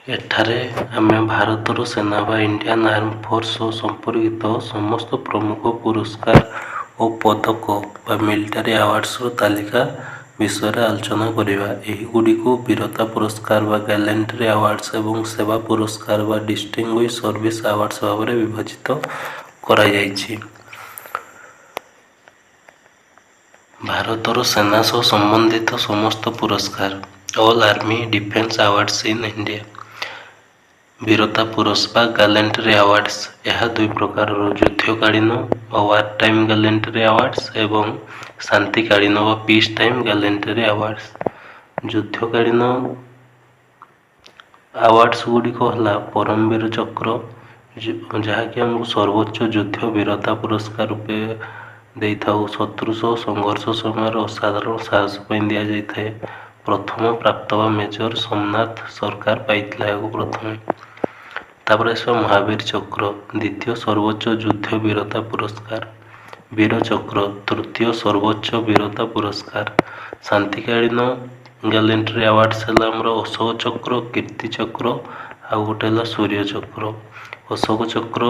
ଏଠାରେ ଆମେ ଭାରତର ସେନା ବା ଇଣ୍ଡିଆନ୍ ଆର୍ମ ଫୋର୍ସ ସହ ସମ୍ପର୍କିତ ସମସ୍ତ ପ୍ରମୁଖ ପୁରସ୍କାର ଓ ପଦକ ବା ମିଲିଟାରୀ ଆୱାର୍ଡ଼ସର ତାଲିକା ବିଷୟରେ ଆଲୋଚନା କରିବା। ଏହିଗୁଡ଼ିକୁ ବୀରତା ପୁରସ୍କାର ବା ଗ୍ୟାଲେଣ୍ଟ୍ରି ଆୱାର୍ଡ଼ସ ଏବଂ ସେବା ପୁରସ୍କାର ବା ଡିଷ୍ଟିଂଗୁଇଶ୍ ସର୍ଭିସ୍ ଆୱାର୍ଡ଼ସ ଭାବରେ ବିଭାଜିତ କରାଯାଇଛି। ଭାରତର ସେନା ସହ ସମ୍ବନ୍ଧିତ ସମସ୍ତ ପୁରସ୍କାର। All army defence awards in India. ବୀରତା ପୁରସ୍କାର ଗ୍ୟାଲେଣ୍ଟ୍ରି ଆୱାର୍ଡ଼ସ। ଏହା ଦୁଇ ପ୍ରକାରର, ଯୁଦ୍ଧକାଳୀନ ବା ୱାର୍ ଟାଇମ୍ ଗ୍ୟାଲେଣ୍ଟ୍ରି ଆୱାର୍ଡ଼ସ ଏବଂ ଶାନ୍ତିକାଳୀନ ବା ପିସ୍ ଟାଇମ୍ ଗ୍ୟାଲେଣ୍ଟ୍ରି ଆୱାର୍ଡ଼ସ। ଯୁଦ୍ଧକାଳୀନ ଆୱାର୍ଡ଼ସ ଗୁଡ଼ିକ ହେଲା ପରମବୀର ଚକ୍ର, ଯାହାକି ଆମକୁ ସର୍ବୋଚ୍ଚ ଯୁଦ୍ଧ ବୀରତା ପୁରସ୍କାର ରୂପେ ଦେଇଥାଉ। ଶତ୍ରୁ ସହ ସଂଘର୍ଷ ସମୟରେ ଅସାଧାରଣ ସାହସ ପାଇଁ ଦିଆଯାଇଥାଏ। ପ୍ରଥମ ପ୍ରାପ୍ତ ବା ମେଜର ସୋମନାଥ ସରକାର ପାଇଥିଲା ଏହାକୁ ପ୍ରଥମେ। ତାପରେ ଆସିବ ମହାବୀର ଚକ୍ର, ଦ୍ୱିତୀୟ ସର୍ବୋଚ୍ଚ ଯୁଦ୍ଧ ବୀରତା ପୁରସ୍କାର। ବୀର ଚକ୍ର, ତୃତୀୟ ସର୍ବୋଚ୍ଚ ବୀରତା ପୁରସ୍କାର। ଶାନ୍ତିକାଳୀନ ଗ୍ୟାଲେଣ୍ଟ୍ରି ଆୱାର୍ଡ଼ସ ହେଲା ଆମର ଅଶୋକ ଚକ୍ର, କୀର୍ତ୍ତି ଚକ୍ର, ଆଉ ଗୋଟେ ହେଲା ସୂର୍ଯ୍ୟ ଚକ୍ର। ଅଶୋକ ଚକ୍ର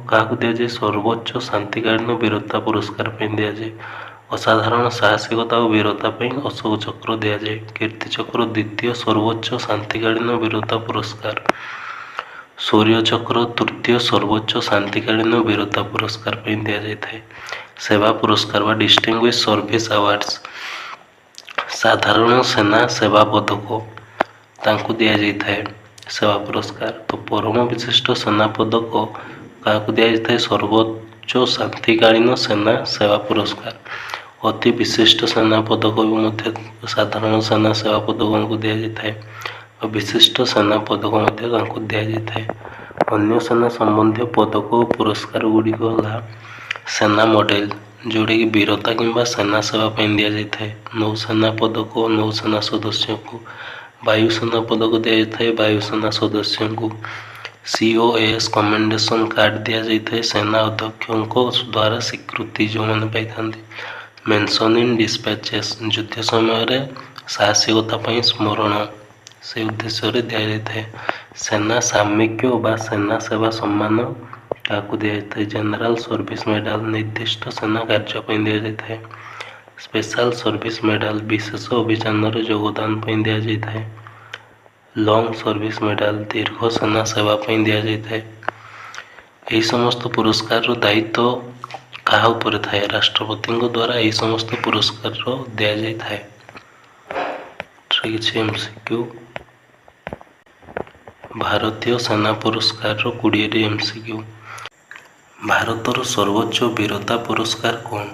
କାହାକୁ ଦିଆଯାଏ? ସର୍ବୋଚ୍ଚ ଶାନ୍ତିକାଳୀନ ବୀରତା ପୁରସ୍କାର ପାଇଁ ଦିଆଯାଏ। ଅସାଧାରଣ ସାହସିକତା ଓ ବୀରତା ପାଇଁ ଅଶୋକ ଚକ୍ର ଦିଆଯାଏ। କୀର୍ତ୍ତି ଚକ୍ର ଦ୍ୱିତୀୟ ସର୍ବୋଚ୍ଚ ଶାନ୍ତିକାଳୀନ ବୀରତା ପୁରସ୍କାର। ସୂର୍ଯ୍ୟ ଚକ୍ର ତୃତୀୟ ସର୍ବୋଚ୍ଚ ଶାନ୍ତିକାଳୀନ ବୀରତା ପୁରସ୍କାର ପାଇଁ ଦିଆଯାଇଥାଏ। ସେବା ପୁରସ୍କାର ବା ଡିଷ୍ଟିଂଗୁଇଶ୍ ସର୍ଭିସ୍ ଆୱାର୍ଡ଼ସ। ସାଧାରଣ ସେନା ସେବା ପଦକ ତାଙ୍କୁ ଦିଆଯାଇଥାଏ ସେବା ପୁରସ୍କାର। ତ ପରମ ବିଶିଷ୍ଟ ସେନା ପଦକ କାହାକୁ ଦିଆଯାଇଥାଏ? ସର୍ବୋଚ୍ଚ ଶାନ୍ତିକାଳୀନ ସେନା ସେବା ପୁରସ୍କାର। ଅତି ବିଶିଷ୍ଟ ସେନା ପଦକ ବି ମଧ୍ୟ ସାଧାରଣ ସେନା ସେବା ପଦକଙ୍କୁ ଦିଆଯାଇଥାଏ। ବିଶିଷ୍ଟ ସେନା ପଦକ ମଧ୍ୟ ତାଙ୍କୁ ଦିଆଯାଇଥାଏ। ଅନ୍ୟ ସେନା ସମ୍ବନ୍ଧୀୟ ପଦକ ଓ ପୁରସ୍କାର ଗୁଡ଼ିକ ହେଲା ସେନା ମଡେଲ, ଯେଉଁଟାକି ବୀରତା କିମ୍ବା ସେନା ସେବା ପାଇଁ ଦିଆଯାଇଥାଏ। ନୌସେନା ପଦକ ନୌସେନା ସଦସ୍ୟଙ୍କୁ। ବାୟୁସେନା ପଦକ ଦିଆଯାଇଥାଏ ବାୟୁସେନା ସଦସ୍ୟଙ୍କୁ। COAS କମେଣ୍ଡେସନ କାର୍ଡ଼ ଦିଆଯାଇଥାଏ ସେନା ଅଧ୍ୟକ୍ଷଙ୍କ ଦ୍ୱାରା ସ୍ୱୀକୃତି ଯେଉଁମାନେ ପାଇଥାନ୍ତି। ମେନସନ୍ ଇନ୍ ଡିସ୍ପାଚେସ୍, ଯୁଦ୍ଧ ସମୟରେ ସାହସିକତା ପାଇଁ ସ୍ମରଣ, ସେ ଉଦ୍ଦେଶ୍ୟରେ ଦିଆଯାଇଥାଏ। ସେନା ସାମ୍ୟିକ ବା ସେନା ସେବା ସମ୍ମାନ କାହାକୁ ଦିଆଯାଇଥାଏ? ଜେନେରାଲ ସର୍ଭିସ୍ ମେଡାଲ, ନିର୍ଦ୍ଦିଷ୍ଟ ସେନା କାର୍ଯ୍ୟ ପାଇଁ ଦିଆଯାଇଥାଏ। ସ୍ପେଶାଲ ସର୍ଭିସ୍ ମେଡାଲ, ବିଶେଷ ଅଭିଯାନରେ ଯୋଗଦାନ ପାଇଁ ଦିଆଯାଇଥାଏ। ଲଙ୍ଗ ସର୍ଭିସ୍ ମେଡାଲ, ଦୀର୍ଘ ସେନା ସେବା ପାଇଁ ଦିଆଯାଇଥାଏ। ଏହି ସମସ୍ତ ପୁରସ୍କାରର ଦାୟିତ୍ୱ କାହା ଉପରେ ଥାଏ? ରାଷ୍ଟ୍ରପତିଙ୍କ ଦ୍ୱାରା ଏହି ସମସ୍ତ ପୁରସ୍କାର ଦିଆଯାଇଥାଏ। କିଛି MCQ। ଭାରତୀୟ ସେନା ପୁରସ୍କାରର 20ଟି MCQ। ଭାରତର ସର୍ବୋଚ୍ଚ ବୀରତା ପୁରସ୍କାର କ'ଣ?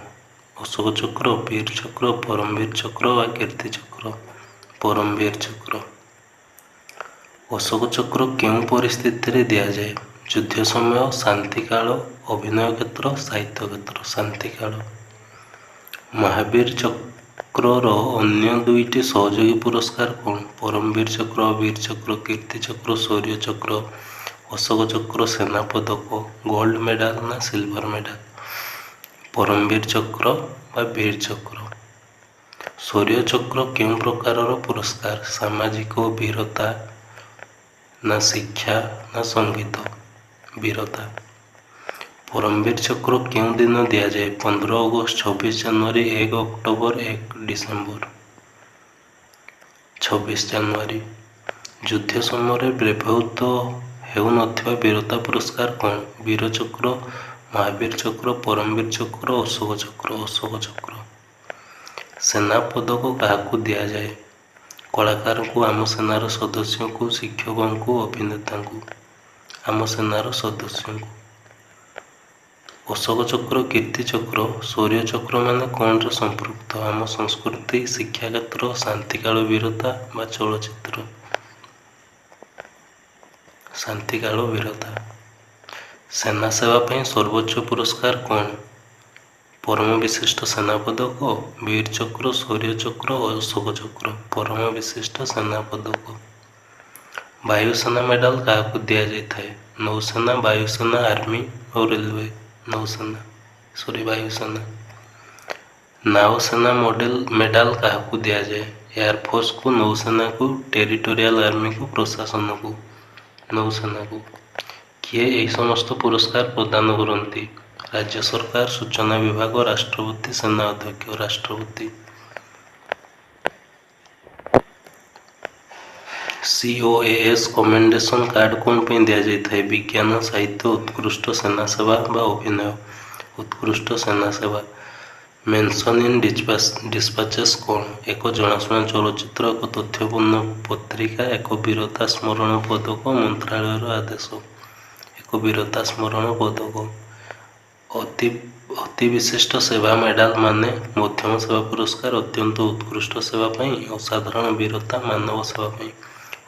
ଅଶୋକ ଚକ୍ର, ବୀର ଚକ୍ର, ପରମବୀର ଚକ୍ର ବା କୀର୍ତ୍ତି ଚକ୍ର? ପରମବୀର ଚକ୍ର। ଅଶୋକ ଚକ୍ର କେଉଁ ପରିସ୍ଥିତିରେ ଦିଆଯାଏ? ଯୁଦ୍ଧ ସମୟ, ଶାନ୍ତିକାଳ, ଅଭିନୟ କ୍ଷେତ୍ର, ସାହିତ୍ୟ କ୍ଷେତ୍ର? ଶାନ୍ତିକାଳ। ମହାବୀର ଚକ୍ରର ଅନ୍ୟ ଦୁଇଟି ସହଯୋଗୀ ପୁରସ୍କାର କ'ଣ? ପରମବୀର ଚକ୍ର, ବୀର ଚକ୍ର, କୀର୍ତ୍ତି ଚକ୍ର, ଶୌର୍ଯ୍ୟ ଚକ୍ର। ଅଶୋକ ଚକ୍ର ସେନା ପଦକ, ଗୋଲ୍ଡ ମେଡାଲ ନା ସିଲଭର ମେଡାଲ? ପରମବୀର ଚକ୍ର ବା ବୀର ଚକ୍ର। ଶୌର୍ଯ୍ୟ ଚକ୍ର କେଉଁ ପ୍ରକାରର ପୁରସ୍କାର? ସାମାଜିକ ବୀରତା ନା ଶିକ୍ଷା ନା ସଙ୍ଗୀତ? ବୀରତା। ପରମବୀର ଚକ୍ର କେଉଁ ଦିନ ଦିଆଯାଏ? 15 ଅଗଷ୍ଟ, 26 ଜାନୁଆରୀ, 1 ଅକ୍ଟୋବର, 1 ଡିସେମ୍ବର? 26 ଜାନୁଆରୀ। ଯୁଦ୍ଧ ସମୟରେ ବ୍ୟବହୃତ ହେଉନଥିବା ବୀରତା ପୁରସ୍କାର କ'ଣ? ବୀର ଚକ୍ର, ମହାବୀର ଚକ୍ର, ପରମବୀର ଚକ୍ର, ଅଶୋକ ଚକ୍ର? ଅଶୋକ ଚକ୍ର। ସେନା ପଦକ କାହାକୁ ଦିଆଯାଏ? କଳାକାରଙ୍କୁ, ଆମ ସେନାର ସଦସ୍ୟଙ୍କୁ, ଶିକ୍ଷକଙ୍କୁ, ଅଭିନେତାଙ୍କୁ? ଆମ ସେନାର ସଦସ୍ୟଙ୍କୁ। ଅଶୋକ ଚକ୍ର, କୀର୍ତ୍ତି ଚକ୍ର, ଶୌର୍ଯ୍ୟ ଚକ୍ର ମାନେ କ'ଣର ସମ୍ପୃକ୍ତ? ଆମ ସଂସ୍କୃତି, ଶିକ୍ଷା କ୍ଷେତ୍ର, ଶାନ୍ତିକାଳ ବୀରତା ବା ଚଳଚ୍ଚିତ୍ର? ଶାନ୍ତିକାଳ ବୀରତା। ସେନା ସେବା ପାଇଁ ସର୍ବୋଚ୍ଚ ପୁରସ୍କାର କ'ଣ? ପରମ ବିଶିଷ୍ଟ ସେନା ପଦକ, ବୀର ଚକ୍ର, ଶୌର୍ଯ୍ୟ ଚକ୍ର, ଅଶୋକ ଚକ୍ର? ପରମ ବିଶିଷ୍ଟ ସେନା ପଦକ। ବାୟୁସେନା ମେଡାଲ କାହାକୁ ଦିଆଯାଇଥାଏ? ନୌସେନା, ବାୟୁସେନା, ଆର୍ମି ଆଉ ରେଲୱେ? ନୌସେନା, ବାୟୁସେନା। ନାଓସେନା ମେଡାଲ କାହାକୁ ଦିଆଯାଏ? ଏୟାରଫୋର୍ସକୁ, ନୌସେନାକୁ, ଟେରିଟୋରିଆଲ ଆର୍ମିକୁ, ପ୍ରଶାସନକୁ? ନୌସେନାକୁ। କିଏ ଏହି ସମସ୍ତ ପୁରସ୍କାର ପ୍ରଦାନ କରନ୍ତି? ରାଜ୍ୟ ସରକାର, ସୂଚନା ବିଭାଗ, ରାଷ୍ଟ୍ରପତି, ସେନା ଅଧ୍ୟକ୍ଷ। ରାଷ୍ଟ୍ରପତି। COAS କମେଣ୍ଡେସନ୍ କାର୍ଡ଼ କ'ଣ ପାଇଁ ଦିଆଯାଇଥାଏ? ବିଜ୍ଞାନ, ସାହିତ୍ୟ, ଉତ୍କୃଷ୍ଟ ସେନା ସେବା ବା ଅଭିନୟ। ଉତ୍କୃଷ୍ଟ ସେନା ସେବା। ମେନ୍ସନ୍ ଇନ୍ ଡିସ୍ପାଚେସ୍ କ'ଣ? ଏକ ଜଣାଶୁଣା ଚଳଚ୍ଚିତ୍ର, ଏକ ତଥ୍ୟପୂର୍ଣ୍ଣ ପତ୍ରିକା, ଏକ ବୀରତା ସ୍ମରଣ ପଦକ, ମନ୍ତ୍ରାଳୟର ଆଦେଶ। ଏକ ବୀରତା ସ୍ମରଣ ପଦକ। ଅତି ବିଶିଷ୍ଟ ସେବା ମେଡାଲ ମାନେ ମଧ୍ୟମ ସେବା ପୁରସ୍କାର ଅତ୍ୟନ୍ତ ଉତ୍କୃଷ୍ଟ ସେବା ପାଇଁ, ଅସାଧାରଣ ବୀରତା ମାନବ ସେବା ପାଇଁ,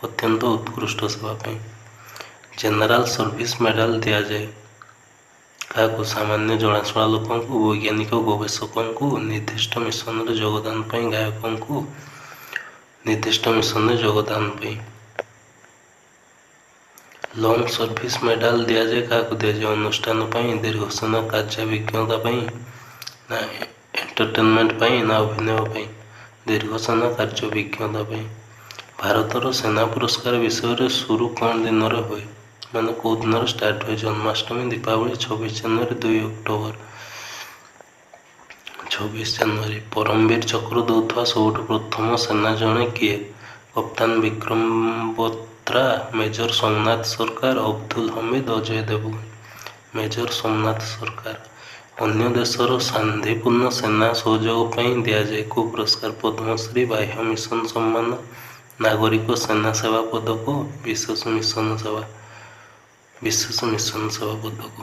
ଅତ୍ୟନ୍ତ ଉତ୍କୃଷ୍ଟ ସେବା ପାଇଁ। ଜେନେରାଲ ସର୍ଭିସ ମେଡାଲ ଦିଆଯାଏ କାହାକୁ? ସାମାନ୍ୟ ଜଣାଶୁଣା ଲୋକଙ୍କୁ, ବୈଜ୍ଞାନିକ ଗବେଷକଙ୍କୁ, ନିର୍ଦ୍ଦିଷ୍ଟ ମିଶନରେ ଯୋଗଦାନ ପାଇଁ ଗାୟକଙ୍କୁ, ନିର୍ଦ୍ଦିଷ୍ଟ ମିଶନରେ ଯୋଗଦାନ ପାଇଁ। ଲଙ୍ଗ୍ ସର୍ଭିସ ମେଡାଲ ଦିଆଯାଏ କାହାକୁ? ଦିଆଯାଏ ଅନୁଷ୍ଠାନ ପାଇଁ, ଦୀର୍ଘସେନା କାର୍ଯ୍ୟାଭିଜ୍ଞତା ପାଇଁ, ନା ଏଣ୍ଟରଟେନମେଣ୍ଟ ପାଇଁ, ନା ଅଭିନୟ ପାଇଁ। ଦୀର୍ଘସେନା କାର୍ଯ୍ୟାଭିଜ୍ଞତା ପାଇଁ। ଭାରତର ସେନା ପୁରସ୍କାର ବିଷୟରେ ସୁରୁ କ'ଣ ଦିନରେ ହୁଏ? ମାନେ କେଉଁ ଦିନରେ ଷ୍ଟାର୍ଟ ହୁଏ? ଜନ୍ମାଷ୍ଟମୀ, ଦୀପାବଳି, 26 ଜାନୁଆରୀ, 2 ଅକ୍ଟୋବର। 26 ଜାନୁଆରୀ। ପରମବୀର ଚକ୍ର ଦେଉଥିବା ସବୁଠୁ ପ୍ରଥମ ସେନା ଜଣେ କିଏ? କପ୍ତାନ ବିକ୍ରମ ବତ୍ରା, ମେଜର ସୋମନାଥ ସରକାର, ଅବଦୁଲ ହମିଦ, ଅଜୟ ଦେବଗନ। ମେଜର ସୋମନାଥ ସରକାର। ଅନ୍ୟ ଦେଶର ଶାନ୍ତିପୂର୍ଣ୍ଣ ସେନା ସହଯୋଗ ପାଇଁ ଦିଆଯାଏ କେଉଁ ପୁରସ୍କାର? ପଦ୍ମଶ୍ରୀ, ବାହ୍ୟ ମିଶନ ସମ୍ମାନ, ନାଗରିକ ସେନା ସେବା ପଦକ, ବିଶେଷ ମିଶନ ସେବା ପଦକ।